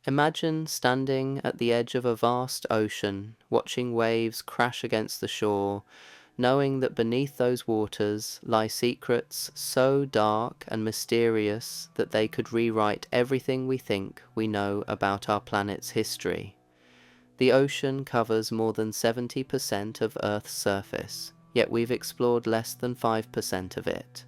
Imagine standing at the edge of a vast ocean, watching waves crash against the shore, knowing that beneath those waters lie secrets so dark and mysterious that they could rewrite everything we think we know about our planet's history. The ocean covers more than 70% of Earth's surface, yet we've explored less than 5% of it.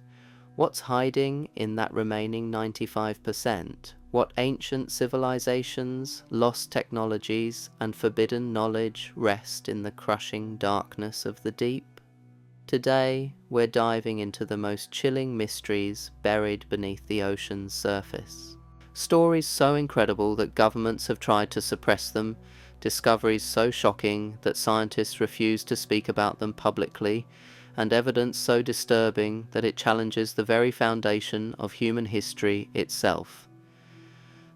What's hiding in that remaining 95%? What ancient civilizations, lost technologies, and forbidden knowledge rest in the crushing darkness of the deep? Today, we're diving into the most chilling mysteries buried beneath the ocean's surface. Stories so incredible that governments have tried to suppress them, discoveries so shocking that scientists refuse to speak about them publicly, and evidence so disturbing that it challenges the very foundation of human history itself.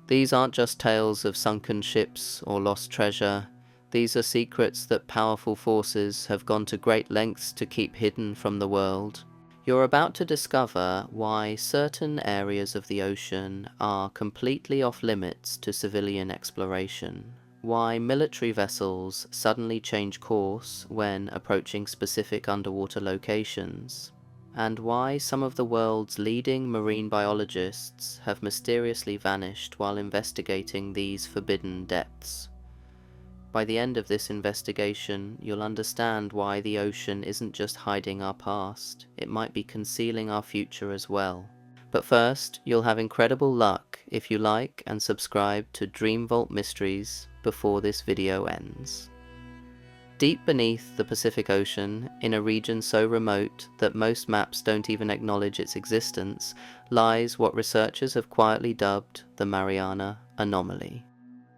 These aren't just tales of sunken ships or lost treasure. These are secrets that powerful forces have gone to great lengths to keep hidden from the world. You're about to discover why certain areas of the ocean are completely off limits to civilian exploration, why military vessels suddenly change course when approaching specific underwater locations, and why some of the world's leading marine biologists have mysteriously vanished while investigating these forbidden depths. By the end of this investigation, you'll understand why the ocean isn't just hiding our past, it might be concealing our future as well. But first, you'll have incredible luck if you like and subscribe to Dream Vault Mysteries before this video ends. Deep beneath the Pacific Ocean, in a region so remote that most maps don't even acknowledge its existence, lies what researchers have quietly dubbed the Mariana Anomaly.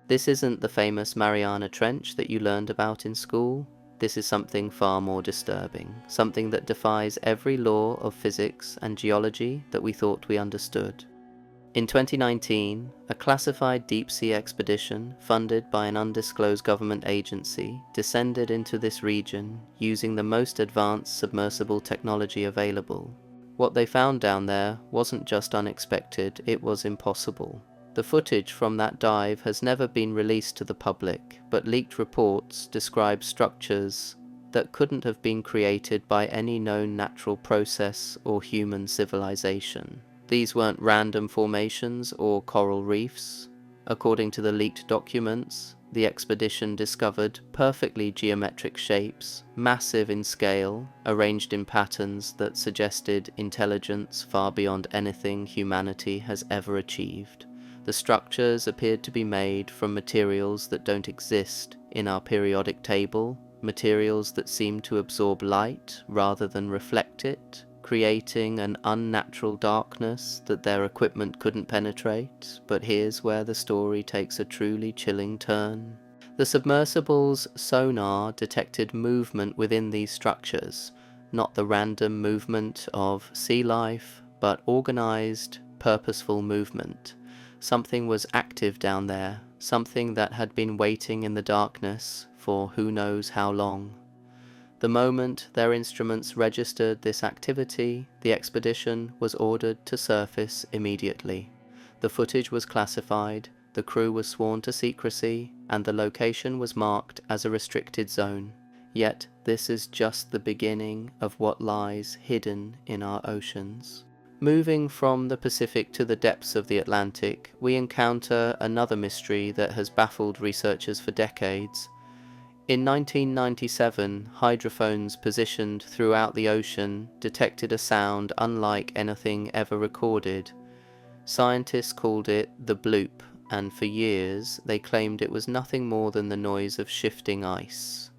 This isn't the famous Mariana Trench that you learned about in school. This is something far more disturbing, something that defies every law of physics and geology that we thought we understood. In 2019, a classified deep-sea expedition funded by an undisclosed government agency descended into this region using the most advanced submersible technology available. What they found down there wasn't just unexpected, it was impossible. The footage from that dive has never been released to the public, but leaked reports describe structures that couldn't have been created by any known natural process or human civilization. These weren't random formations or coral reefs. According to the leaked documents, the expedition discovered perfectly geometric shapes, massive in scale, arranged in patterns that suggested intelligence far beyond anything humanity has ever achieved. The structures appeared to be made from materials that don't exist in our periodic table, materials that seem to absorb light rather than reflect it, creating an unnatural darkness that their equipment couldn't penetrate. But here's where the story takes a truly chilling turn. The submersible's sonar detected movement within these structures, not the random movement of sea life, but organized, purposeful movement. Something was active down there, something that had been waiting in the darkness for who knows how long. The moment their instruments registered this activity, the expedition was ordered to surface immediately. The footage was classified, the crew was sworn to secrecy, and the location was marked as a restricted zone. Yet this is just the beginning of what lies hidden in our oceans. Moving from the Pacific to the depths of the Atlantic, we encounter another mystery that has baffled researchers for decades. In 1997, hydrophones positioned throughout the ocean detected a sound unlike anything ever recorded. Scientists called it the bloop, and for years they claimed it was nothing more than the noise of shifting ice.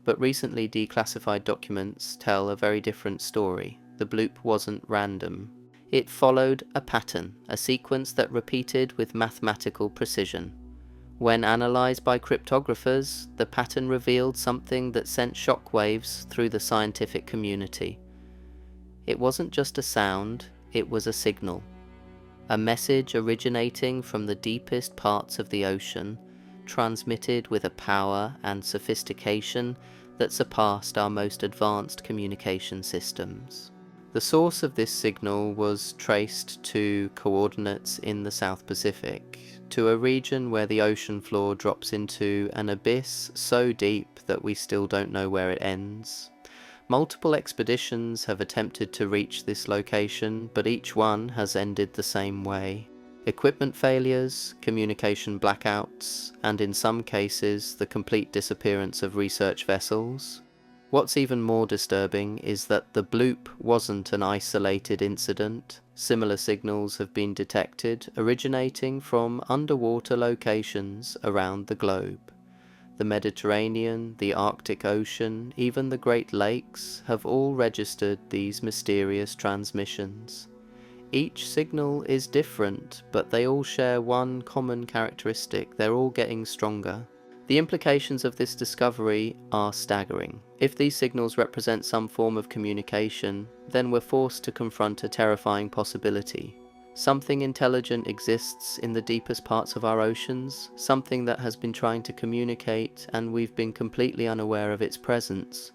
But recently declassified documents tell a very different story. The bloop wasn't random. It followed a pattern, a sequence that repeated with mathematical precision. When analyzed by cryptographers, the pattern revealed something that sent shockwaves through the scientific community. It wasn't just a sound, it was a signal. A message originating from the deepest parts of the ocean, transmitted with a power and sophistication that surpassed our most advanced communication systems. The source of this signal was traced to coordinates in the South Pacific, to a region where the ocean floor drops into an abyss so deep that we still don't know where it ends. Multiple expeditions have attempted to reach this location, but each one has ended the same way. Equipment failures, communication blackouts, and in some cases the complete disappearance of research vessels. What's even more disturbing is that the bloop wasn't an isolated incident. Similar signals have been detected originating from underwater locations around the globe. The Mediterranean, the Arctic Ocean, even the Great Lakes have all registered these mysterious transmissions. Each signal is different, but they all share one common characteristic: they're all getting stronger. The implications of this discovery are staggering. If these signals represent some form of communication, then we're forced to confront a terrifying possibility. Something intelligent exists in the deepest parts of our oceans, something that has been trying to communicate, and we've been completely unaware of its presence.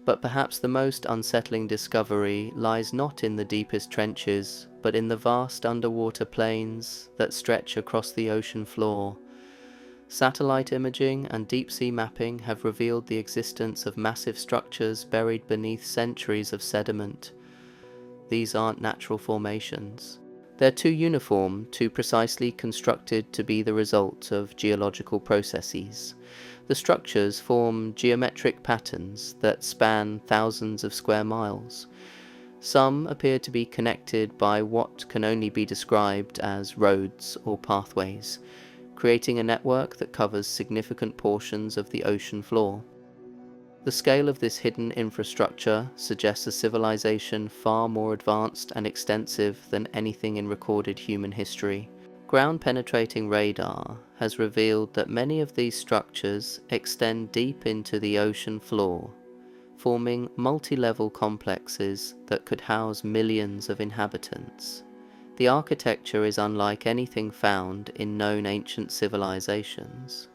But perhaps the most unsettling discovery lies not in the deepest trenches, but in the vast underwater plains that stretch across the ocean floor. Satellite imaging and deep-sea mapping have revealed the existence of massive structures buried beneath centuries of sediment. These aren't natural formations. They're too uniform, too precisely constructed to be the result of geological processes. The structures form geometric patterns that span thousands of square miles. Some appear to be connected by what can only be described as roads or pathways, creating a network that covers significant portions of the ocean floor. The scale of this hidden infrastructure suggests a civilization far more advanced and extensive than anything in recorded human history. Ground-penetrating radar has revealed that many of these structures extend deep into the ocean floor, forming multi-level complexes that could house millions of inhabitants. The architecture is unlike anything found in known ancient civilizations.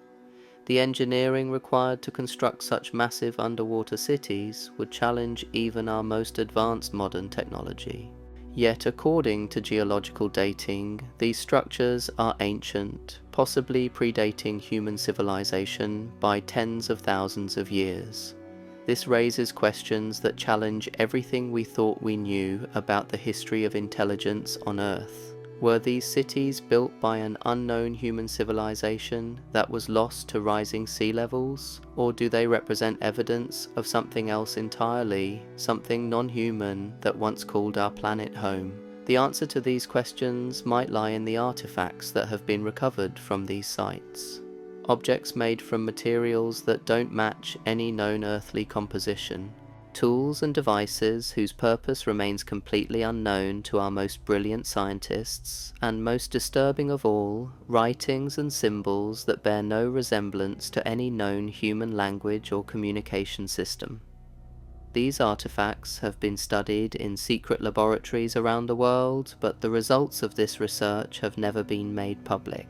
The engineering required to construct such massive underwater cities would challenge even our most advanced modern technology. Yet, according to geological dating, these structures are ancient, possibly predating human civilization by tens of thousands of years. This raises questions that challenge everything we thought we knew about the history of intelligence on Earth. Were these cities built by an unknown human civilization that was lost to rising sea levels? Or do they represent evidence of something else entirely, something non-human that once called our planet home? The answer to these questions might lie in the artifacts that have been recovered from these sites. Objects made from materials that don't match any known earthly composition. Tools and devices whose purpose remains completely unknown to our most brilliant scientists, and most disturbing of all, writings and symbols that bear no resemblance to any known human language or communication system. These artifacts have been studied in secret laboratories around the world, but the results of this research have never been made public.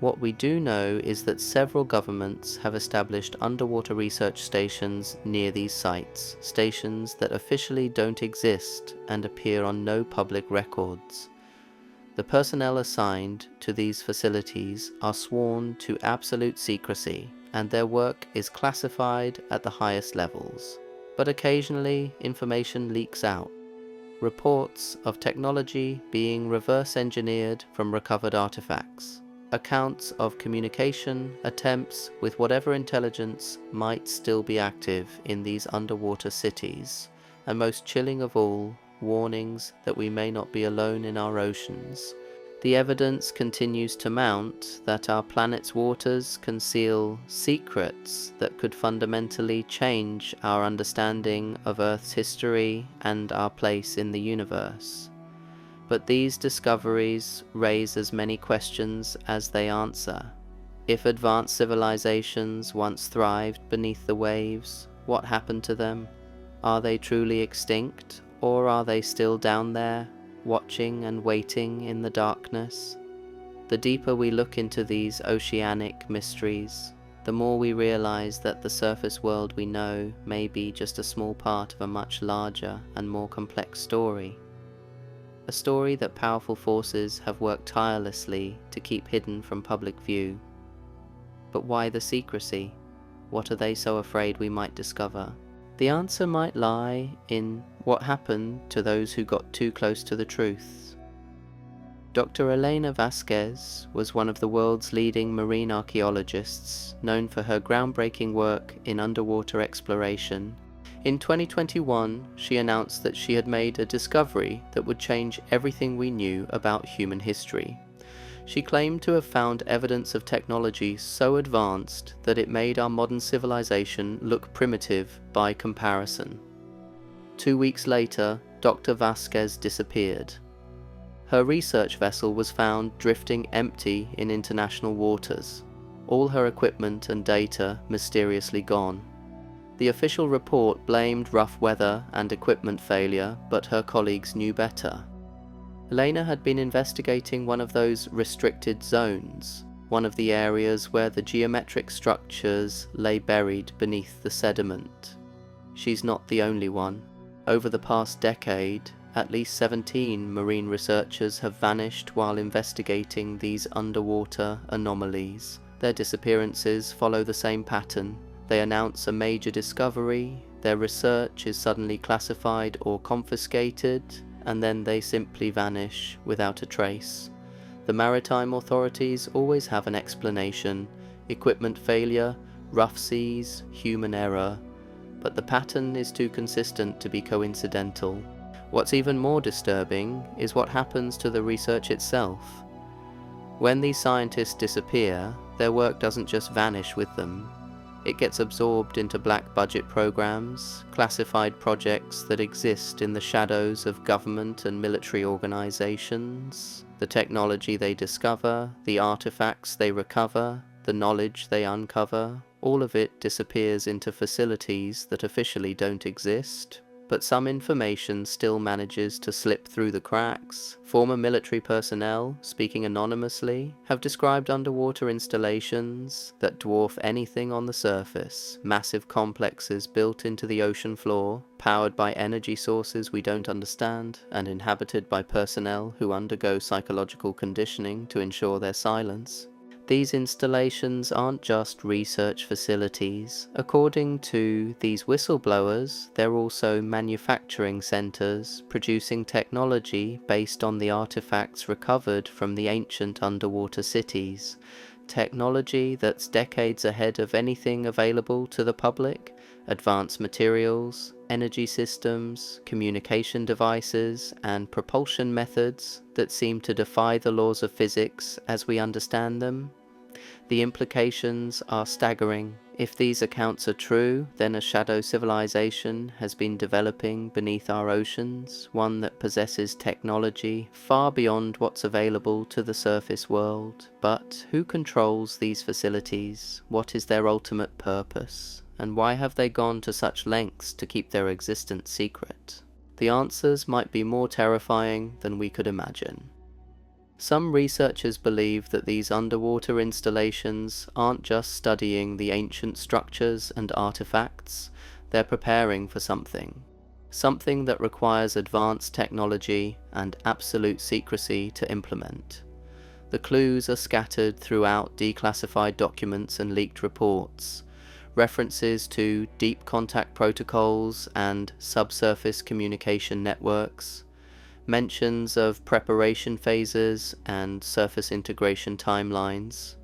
What we do know is that several governments have established underwater research stations near these sites, stations that officially don't exist and appear on no public records. The personnel assigned to these facilities are sworn to absolute secrecy, and their work is classified at the highest levels. But occasionally, information leaks out. Reports of technology being reverse engineered from recovered artifacts. Accounts of communication attempts with whatever intelligence might still be active in these underwater cities, and most chilling of all, warnings that we may not be alone in our oceans. The evidence continues to mount that our planet's waters conceal secrets that could fundamentally change our understanding of Earth's history and our place in the universe. But these discoveries raise as many questions as they answer. If advanced civilizations once thrived beneath the waves, what happened to them? Are they truly extinct, or are they still down there, watching and waiting in the darkness? The deeper we look into these oceanic mysteries, the more we realize that the surface world we know may be just a small part of a much larger and more complex story. A story that powerful forces have worked tirelessly to keep hidden from public view. But why the secrecy? What are they so afraid we might discover? The answer might lie in what happened to those who got too close to the truth. Dr. Elena Vasquez was one of the world's leading marine archaeologists, known for her groundbreaking work in underwater exploration. In 2021, she announced that she had made a discovery that would change everything we knew about human history. She claimed to have found evidence of technology so advanced that it made our modern civilization look primitive by comparison. 2 weeks later, Dr. Vasquez disappeared. Her research vessel was found drifting empty in international waters, all her equipment and data mysteriously gone. The official report blamed rough weather and equipment failure, but her colleagues knew better. Elena had been investigating one of those restricted zones, one of the areas where the geometric structures lay buried beneath the sediment. She's not the only one. Over the past decade, at least 17 marine researchers have vanished while investigating these underwater anomalies. Their disappearances follow the same pattern. They announce a major discovery, their research is suddenly classified or confiscated, and then they simply vanish without a trace. The maritime authorities always have an explanation: equipment failure, rough seas, human error. But the pattern is too consistent to be coincidental. What's even more disturbing is what happens to the research itself. When these scientists disappear, their work doesn't just vanish with them. It gets absorbed into black budget programs, classified projects that exist in the shadows of government and military organizations. The technology they discover, the artifacts they recover, the knowledge they uncover, all of it disappears into facilities that officially don't exist. But some information still manages to slip through the cracks. Former military personnel, speaking anonymously, have described underwater installations that dwarf anything on the surface, massive complexes built into the ocean floor, powered by energy sources we don't understand, and inhabited by personnel who undergo psychological conditioning to ensure their silence. These installations aren't just research facilities. According to these whistleblowers, they're also manufacturing centers producing technology based on the artifacts recovered from the ancient underwater cities. Technology that's decades ahead of anything available to the public. Advanced materials, energy systems, communication devices, and propulsion methods that seem to defy the laws of physics as we understand them. The implications are staggering. If these accounts are true, then a shadow civilization has been developing beneath our oceans, one that possesses technology far beyond what's available to the surface world. But who controls these facilities? What is their ultimate purpose? And why have they gone to such lengths to keep their existence secret? The answers might be more terrifying than we could imagine. Some researchers believe that these underwater installations aren't just studying the ancient structures and artifacts, they're preparing for something. Something that requires advanced technology and absolute secrecy to implement. The clues are scattered throughout declassified documents and leaked reports. References to deep contact protocols and subsurface communication networks. Mentions of preparation phases and surface integration timelines.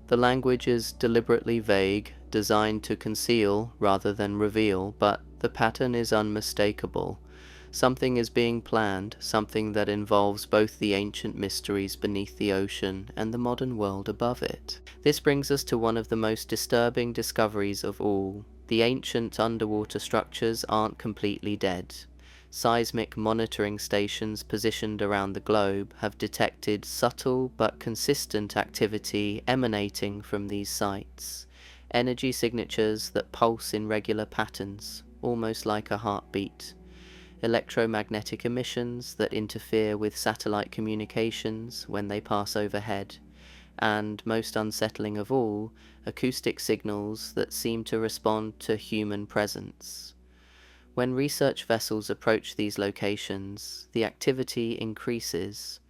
The language is deliberately vague, designed to conceal rather than reveal, but the pattern is unmistakable. Something is being planned, something that involves both the ancient mysteries beneath the ocean and the modern world above it. This brings us to one of the most disturbing discoveries of all. The ancient underwater structures aren't completely dead. Seismic monitoring stations positioned around the globe have detected subtle but consistent activity emanating from these sites. Energy signatures that pulse in regular patterns, almost like a heartbeat. Electromagnetic emissions that interfere with satellite communications when they pass overhead. and, most unsettling of all, acoustic signals that seem to respond to human presence. When research vessels approach these locations, the activity increases,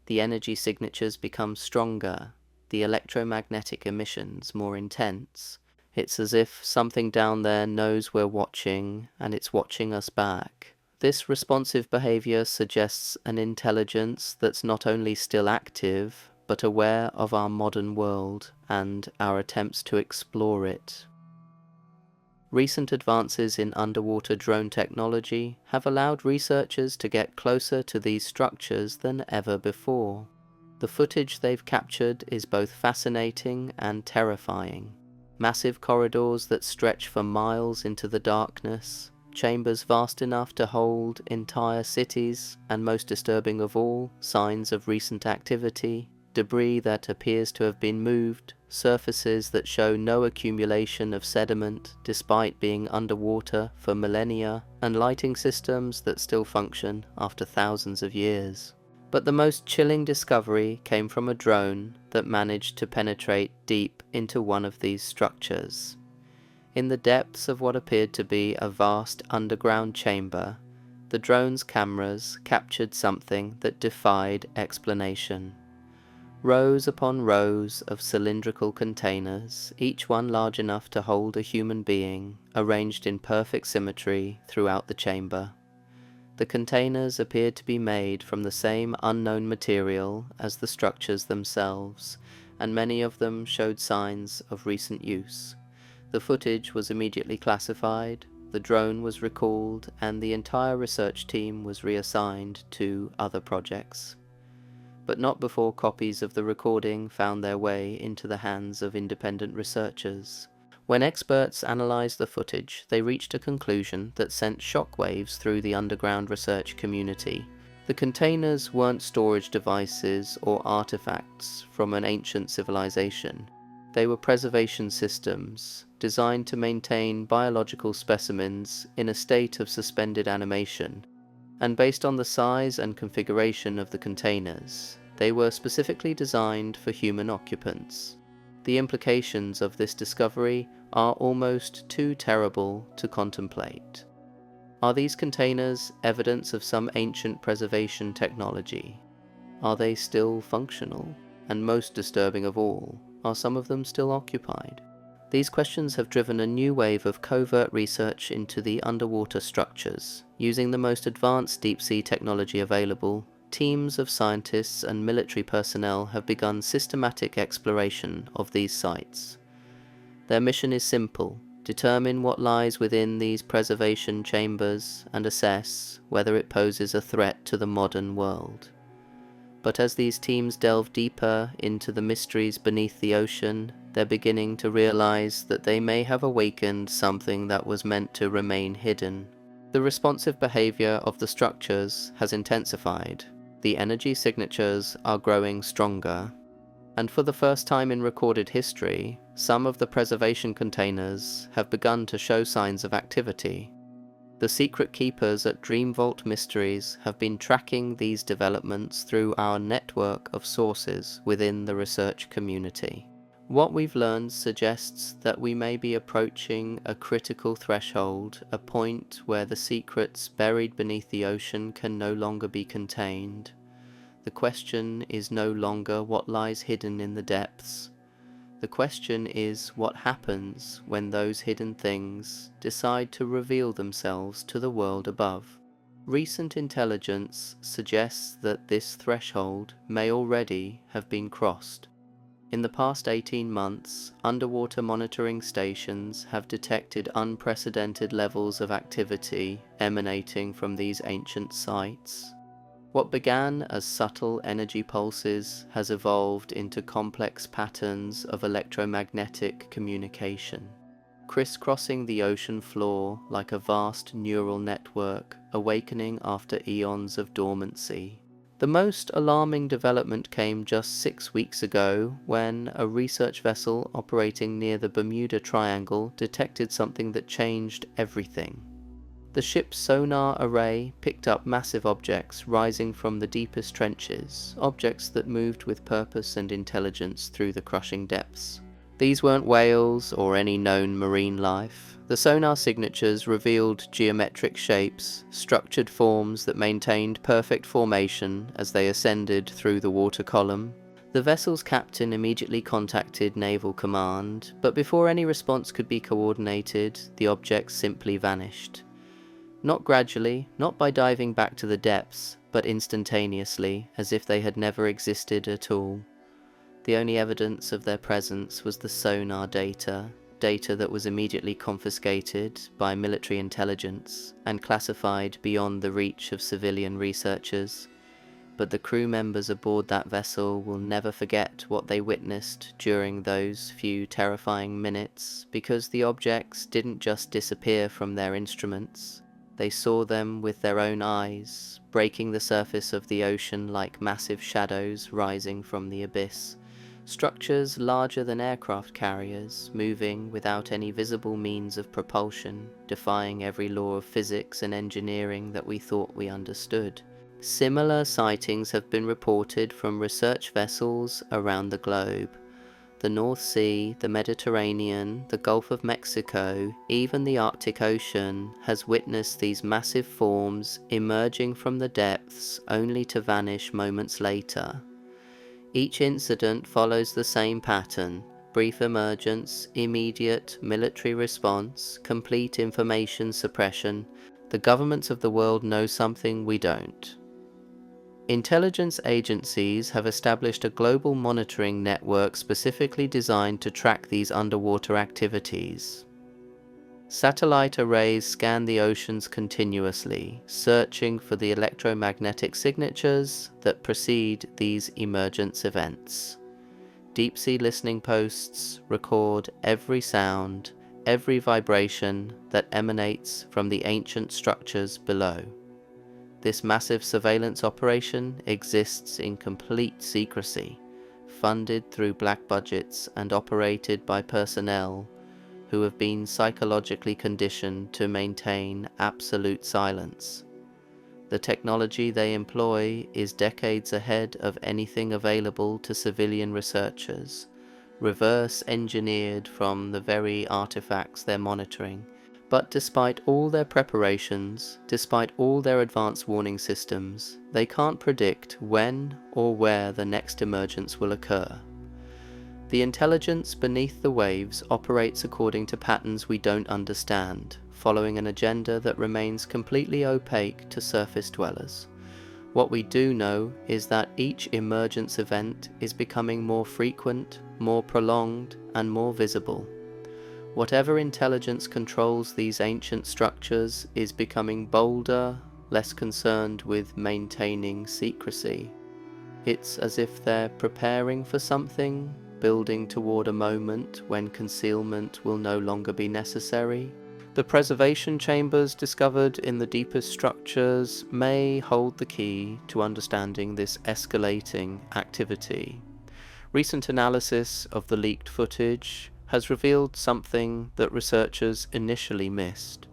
the energy signatures become stronger, the electromagnetic emissions more intense. It's as if something down there knows we're watching, and it's watching us back. This responsive behavior suggests an intelligence that's not only still active, but aware of our modern world and our attempts to explore it. Recent advances in underwater drone technology have allowed researchers to get closer to these structures than ever before. The footage they've captured is both fascinating and terrifying. Massive corridors that stretch for miles into the darkness, chambers vast enough to hold entire cities, and most disturbing of all, signs of recent activity, debris that appears to have been moved, surfaces that show no accumulation of sediment despite being underwater for millennia, and lighting systems that still function after thousands of years. But the most chilling discovery came from a drone that managed to penetrate deep into one of these structures. In the depths of what appeared to be a vast underground chamber, the drone's cameras captured something that defied explanation. Rows upon rows of cylindrical containers, each one large enough to hold a human being, arranged in perfect symmetry throughout the chamber. The containers appeared to be made from the same unknown material as the structures themselves, and many of them showed signs of recent use. The footage was immediately classified, the drone was recalled, and the entire research team was reassigned to other projects. But not before copies of the recording found their way into the hands of independent researchers. When experts analysed the footage, they reached a conclusion that sent shockwaves through the underground research community. The containers weren't storage devices or artifacts from an ancient civilization. They were preservation systems, designed to maintain biological specimens in a state of suspended animation. And based on the size and configuration of the containers, they were specifically designed for human occupants. The implications of this discovery are almost too terrible to contemplate. Are these containers evidence of some ancient preservation technology? Are they still functional? And most disturbing of all, are some of them still occupied? These questions have driven a new wave of covert research into the underwater structures. Using the most advanced deep-sea technology available, teams of scientists and military personnel have begun systematic exploration of these sites. Their mission is simple: determine what lies within these preservation chambers and assess whether it poses a threat to the modern world. But as these teams delve deeper into the mysteries beneath the ocean, they're beginning to realize that they may have awakened something that was meant to remain hidden. The responsive behavior of the structures has intensified. The energy signatures are growing stronger. And for the first time in recorded history, some of the preservation containers have begun to show signs of activity. The secret keepers at Dream Vault Mysteries have been tracking these developments through our network of sources within the research community. What we've learned suggests that we may be approaching a critical threshold, a point where the secrets buried beneath the ocean can no longer be contained. The question is no longer what lies hidden in the depths. The question is what happens when those hidden things decide to reveal themselves to the world above. Recent intelligence suggests that this threshold may already have been crossed. In the past 18 months, underwater monitoring stations have detected unprecedented levels of activity emanating from these ancient sites. What began as subtle energy pulses has evolved into complex patterns of electromagnetic communication, crisscrossing the ocean floor like a vast neural network awakening after eons of dormancy. The most alarming development came just 6 weeks ago when a research vessel operating near the Bermuda Triangle detected something that changed everything. The ship's sonar array picked up massive objects rising from the deepest trenches, objects that moved with purpose and intelligence through the crushing depths. These weren't whales or any known marine life. The sonar signatures revealed geometric shapes, structured forms that maintained perfect formation as they ascended through the water column. The vessel's captain immediately contacted Naval Command, but before any response could be coordinated, the objects simply vanished. Not gradually, not by diving back to the depths, but instantaneously, as if they had never existed at all. The only evidence of their presence was the sonar data that was immediately confiscated by military intelligence and classified beyond the reach of civilian researchers. But the crew members aboard that vessel will never forget what they witnessed during those few terrifying minutes, because the objects didn't just disappear from their instruments. They saw them with their own eyes, breaking the surface of the ocean like massive shadows rising from the abyss. Structures larger than aircraft carriers, moving without any visible means of propulsion, defying every law of physics and engineering that we thought we understood. Similar sightings have been reported from research vessels around the globe. The North Sea, the Mediterranean, the Gulf of Mexico, even the Arctic Ocean has witnessed these massive forms emerging from the depths only to vanish moments later. Each incident follows the same pattern: brief emergence, immediate military response, complete information suppression. The governments of the world know something we don't. Intelligence agencies have established a global monitoring network specifically designed to track these underwater activities. Satellite arrays scan the oceans continuously, searching for the electromagnetic signatures that precede these emergence events. Deep-sea listening posts record every sound, every vibration that emanates from the ancient structures below. This massive surveillance operation exists in complete secrecy, funded through black budgets and operated by personnel who have been psychologically conditioned to maintain absolute silence. The technology they employ is decades ahead of anything available to civilian researchers, reverse engineered from the very artifacts they're monitoring. But despite all their preparations, despite all their advanced warning systems, they can't predict when or where the next emergence will occur. The intelligence beneath the waves operates according to patterns we don't understand, following an agenda that remains completely opaque to surface dwellers. What we do know is that each emergence event is becoming more frequent, more prolonged, and more visible. Whatever intelligence controls these ancient structures is becoming bolder, less concerned with maintaining secrecy. It's as if they're preparing for something, building toward a moment when concealment will no longer be necessary. The preservation chambers discovered in the deepest structures may hold the key to understanding this escalating activity. Recent analysis of the leaked footage has revealed something that researchers initially missed.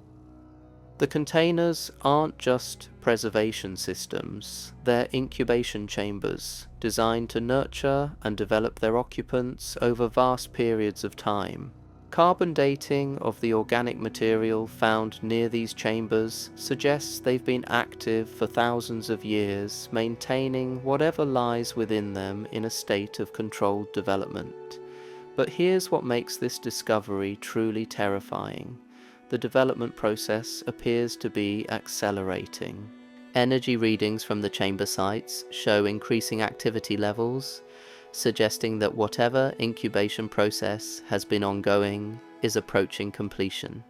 The containers aren't just preservation systems, they're incubation chambers designed to nurture and develop their occupants over vast periods of time. Carbon dating of the organic material found near these chambers suggests they've been active for thousands of years, maintaining whatever lies within them in a state of controlled development. But here's what makes this discovery truly terrifying. The development process appears to be accelerating. Energy readings from the chamber sites show increasing activity levels, suggesting that whatever incubation process has been ongoing is approaching completion.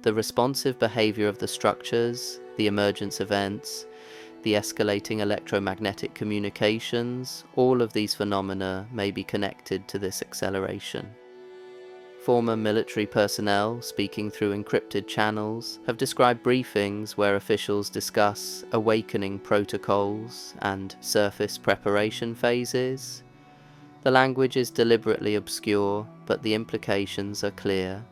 The responsive behavior of the structures, the emergence events, the escalating electromagnetic communications, all of these phenomena may be connected to this acceleration. Former military personnel, speaking through encrypted channels, have described briefings where officials discuss awakening protocols and surface preparation phases. The language is deliberately obscure, but the implications are clear.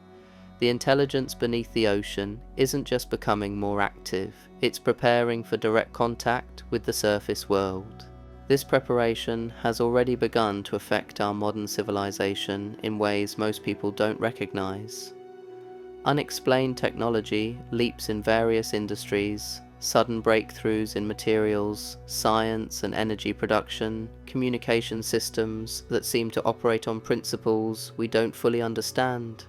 The intelligence beneath the ocean isn't just becoming more active, it's preparing for direct contact with the surface world. This preparation has already begun to affect our modern civilization in ways most people don't recognize. Unexplained technology, leaps in various industries, sudden breakthroughs in materials, science and energy production, communication systems that seem to operate on principles we don't fully understand.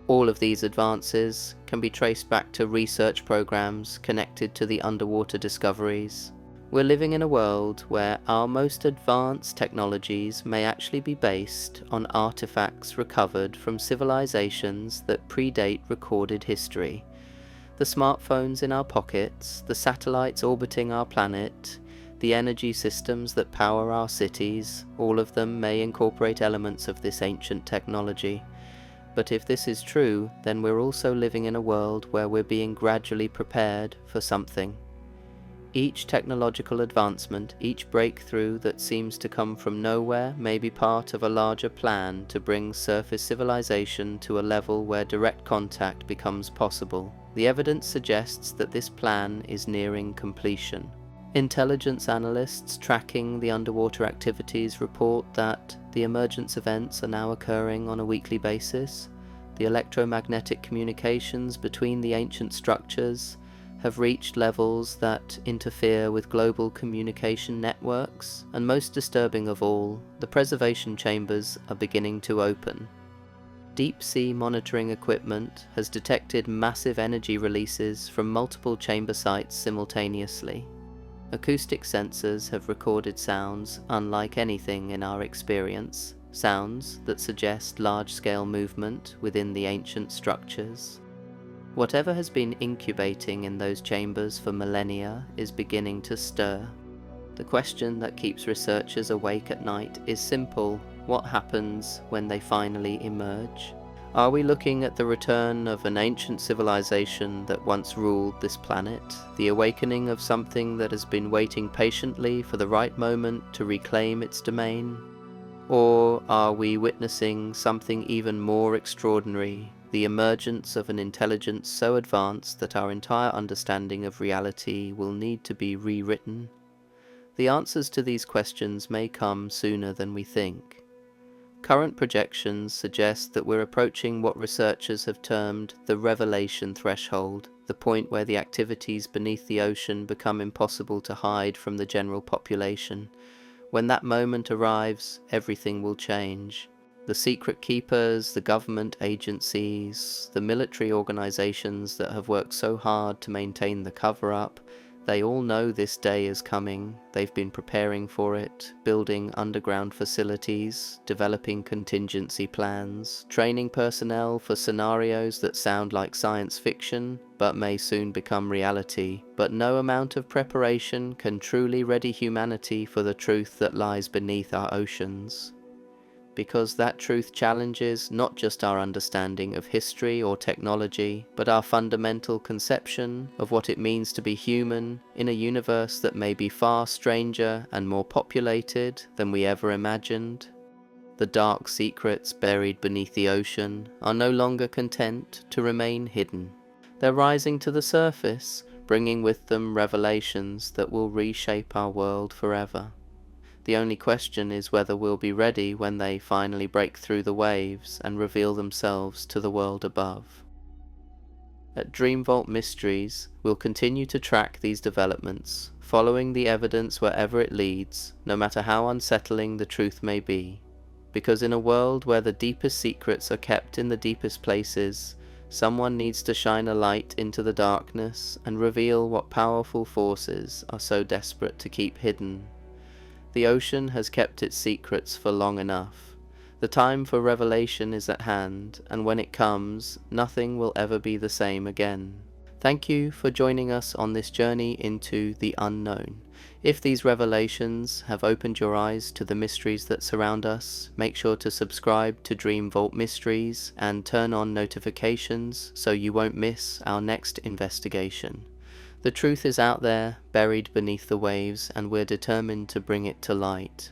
All of these advances can be traced back to research programs connected to the underwater discoveries. We're living in a world where our most advanced technologies may actually be based on artifacts recovered from civilizations that predate recorded history. The smartphones in our pockets, the satellites orbiting our planet, the energy systems that power our cities, all of them may incorporate elements of this ancient technology. But if this is true, then we're also living in a world where we're being gradually prepared for something. Each technological advancement, each breakthrough that seems to come from nowhere may be part of a larger plan to bring surface civilization to a level where direct contact becomes possible. The evidence suggests that this plan is nearing completion. Intelligence analysts tracking the underwater activities report that the emergence events are now occurring on a weekly basis. The electromagnetic communications between the ancient structures have reached levels that interfere with global communication networks, and most disturbing of all, the preservation chambers are beginning to open. Deep-sea monitoring equipment has detected massive energy releases from multiple chamber sites simultaneously. Acoustic sensors have recorded sounds unlike anything in our experience, sounds that suggest large-scale movement within the ancient structures. Whatever has been incubating in those chambers for millennia is beginning to stir. The question that keeps researchers awake at night is simple: what happens when they finally emerge? Are we looking at the return of an ancient civilization that once ruled this planet, the awakening of something that has been waiting patiently for the right moment to reclaim its domain? Or are we witnessing something even more extraordinary, the emergence of an intelligence so advanced that our entire understanding of reality will need to be rewritten? The answers to these questions may come sooner than we think. Current projections suggest that we're approaching what researchers have termed the revelation threshold, the point where the activities beneath the ocean become impossible to hide from the general population. When that moment arrives, everything will change. The secret keepers, the government agencies, the military organizations that have worked so hard to maintain the cover-up, they all know this day is coming. They've been preparing for it, building underground facilities, developing contingency plans, training personnel for scenarios that sound like science fiction, but may soon become reality. But no amount of preparation can truly ready humanity for the truth that lies beneath our oceans. Because that truth challenges not just our understanding of history or technology, but our fundamental conception of what it means to be human in a universe that may be far stranger and more populated than we ever imagined. The dark secrets buried beneath the ocean are no longer content to remain hidden. They're rising to the surface, bringing with them revelations that will reshape our world forever. The only question is whether we'll be ready when they finally break through the waves and reveal themselves to the world above. At Dream Vault Mysteries, we'll continue to track these developments, following the evidence wherever it leads, no matter how unsettling the truth may be. Because in a world where the deepest secrets are kept in the deepest places, someone needs to shine a light into the darkness and reveal what powerful forces are so desperate to keep hidden. The ocean has kept its secrets for long enough. The time for revelation is at hand, and when it comes, nothing will ever be the same again. Thank you for joining us on this journey into the unknown. If these revelations have opened your eyes to the mysteries that surround us, make sure to subscribe to Dream Vault Mysteries and turn on notifications so you won't miss our next investigation. The truth is out there, buried beneath the waves, and we're determined to bring it to light.